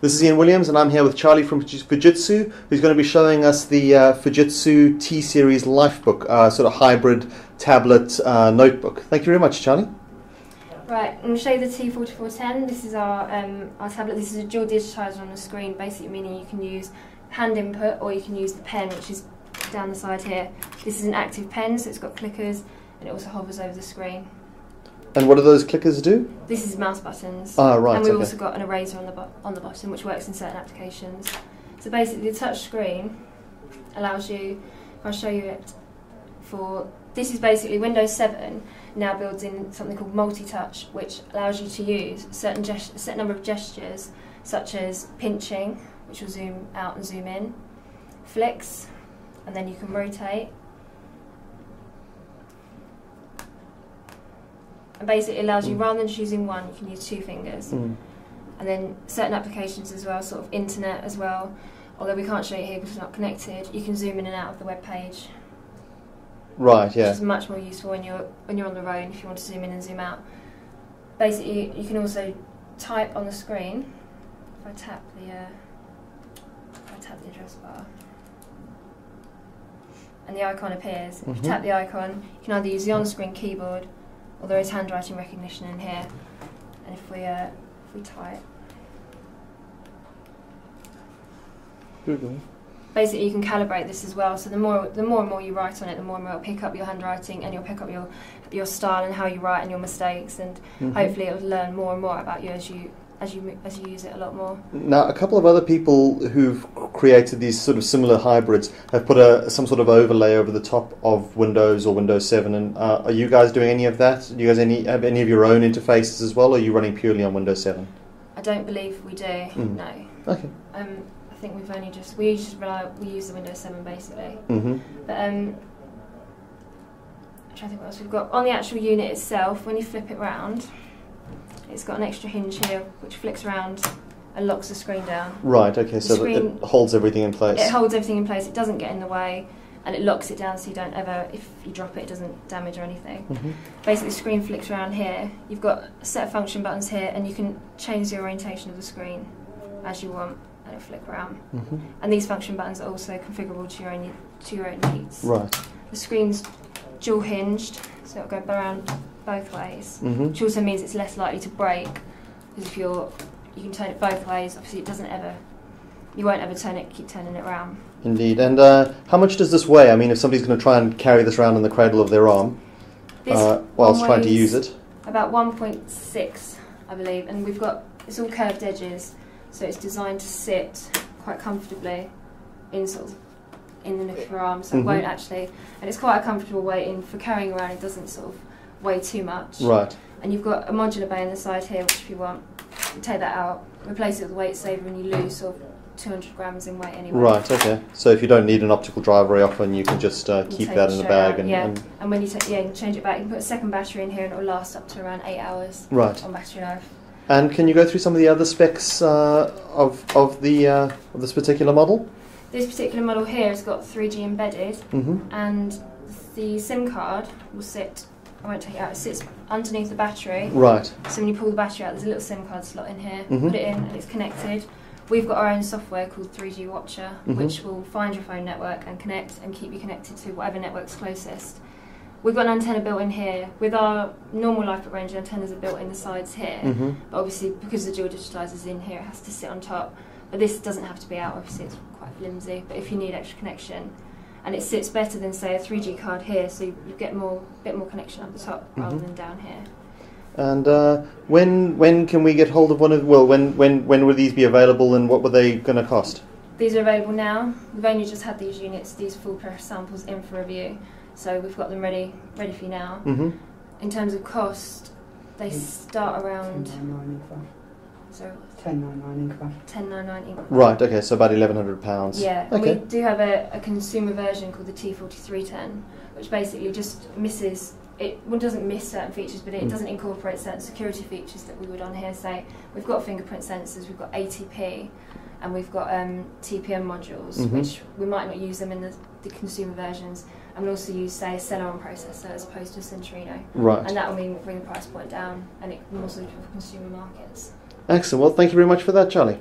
This is Ian Williams, and I'm here with Charlie from Fujitsu, who's going to be showing us the Fujitsu T-Series Lifebook, sort of hybrid tablet notebook. Thank you very much, Charlie. Right, I'm going to show you the T4410. This is our tablet. This is a dual digitizer on the screen, basically meaning you can use hand input or you can use the pen, which is down the side here. This is an active pen, so it's got clickers, and it also hovers over the screen. And what do those clickers do? This is mouse buttons. Ah, right. And we've okay. also got an eraser on the bottom, which works in certain applications. So basically, the touch screen allows you. If I show you it, this is basically Windows 7 now builds in something called multi-touch, which allows you to use a certain number of gestures, such as pinching, which will zoom out and zoom in, flicks, and then you can rotate. And basically it allows you, rather than just using one, you can use two fingers. And then certain applications as well, sort of internet as well, although we can't show you here because it's not connected, you can zoom in and out of the web page. Right, yeah. Which is much more useful when you're on the road, if you want to zoom in and zoom out. Basically, you can also type on the screen. If I tap the address bar, and the icon appears. If you tap the icon, you can either use the on-screen keyboard, or there is handwriting recognition in here. And if we type, basically you can calibrate this as well. So the more and more you write on it, the more and more it'll pick up your handwriting, and you'll pick up your style and how you write and your mistakes, and hopefully it'll learn more and more about you as you use it a lot more. Now, a couple of other people who've created these sort of similar hybrids have put some sort of overlay over the top of Windows or Windows 7. And are you guys doing any of that? Do you guys have any of your own interfaces as well, or are you running purely on Windows 7? I don't believe we do. No. Okay. I think we use the Windows 7 basically. But I'm trying to think what else we've got on the actual unit itself. When you flip it round, it's got an extra hinge here which flicks around and locks the screen down. Right, okay, so it holds everything in place. It holds everything in place, it doesn't get in the way, and it locks it down so you don't ever, if you drop it, it doesn't damage or anything. Basically the screen flicks around here, you've got a set of function buttons here, and you can change the orientation of the screen as you want, and it'll flick around. And these function buttons are also configurable to your own needs. Right. The screen's dual hinged, so it'll go around both ways, which also means it's less likely to break, because if you can turn it both ways, obviously you won't ever keep turning it around. Indeed. And how much does this weigh? I mean, if somebody's going to try and carry this around in the cradle of their arm whilst trying to use it? About 1.6, I believe, and it's all curved edges, so it's designed to sit quite comfortably in the nook of your arm, so it won't actually, and it's quite a comfortable weight for carrying around. It doesn't sort of weigh too much. Right. And you've got a modular bay on the side here, which if you want, you take that out, replace it with a weight saver, and you lose sort of 200 grams in weight anyway. Right, okay. So if you don't need an optical drive very often, you can just keep that in the bag. And when you you can change it back, you can put a second battery in here, and it will last up to around 8 hours on battery life. And can you go through some of the other specs of this particular model? This particular model here has got 3G embedded, and the SIM card will sit, I won't take it out, it sits underneath the battery. Right. So when you pull the battery out, there's a little SIM card slot in here, put it in and it's connected. We've got our own software called 3G Watcher, which will find your phone network and connect and keep you connected to whatever network's closest. We've got an antenna built in here. With our normal Lifebook range, antennas are built in the sides here, but obviously because the dual digitizer's in here, it has to sit on top. But this doesn't have to be out, obviously it's quite flimsy, but if you need extra connection, and it sits better than say a 3G card here, so you get a bit more connection up the top rather than down here. And when can we get hold of one of? Well, when will these be available, and what were they going to cost? These are available now. We've only just had these units, these full press samples in for review, so we've got them ready for you now. In terms of cost, they start around. So 10.99 in. Right. Okay. So about £1,100. Yeah. Okay. And we do have a consumer version called the T4310, which basically just misses. It doesn't miss certain features, but it doesn't incorporate certain security features that we would on here. Say we've got fingerprint sensors, we've got ATP, and we've got TPM modules, which we might not use them in the consumer versions. And we also use, say, a Celeron processor as opposed to a Centrino. Right. And that will mean bring the price point down, and it can also be for consumer markets. Excellent. Well, thank you very much for that, Charlie.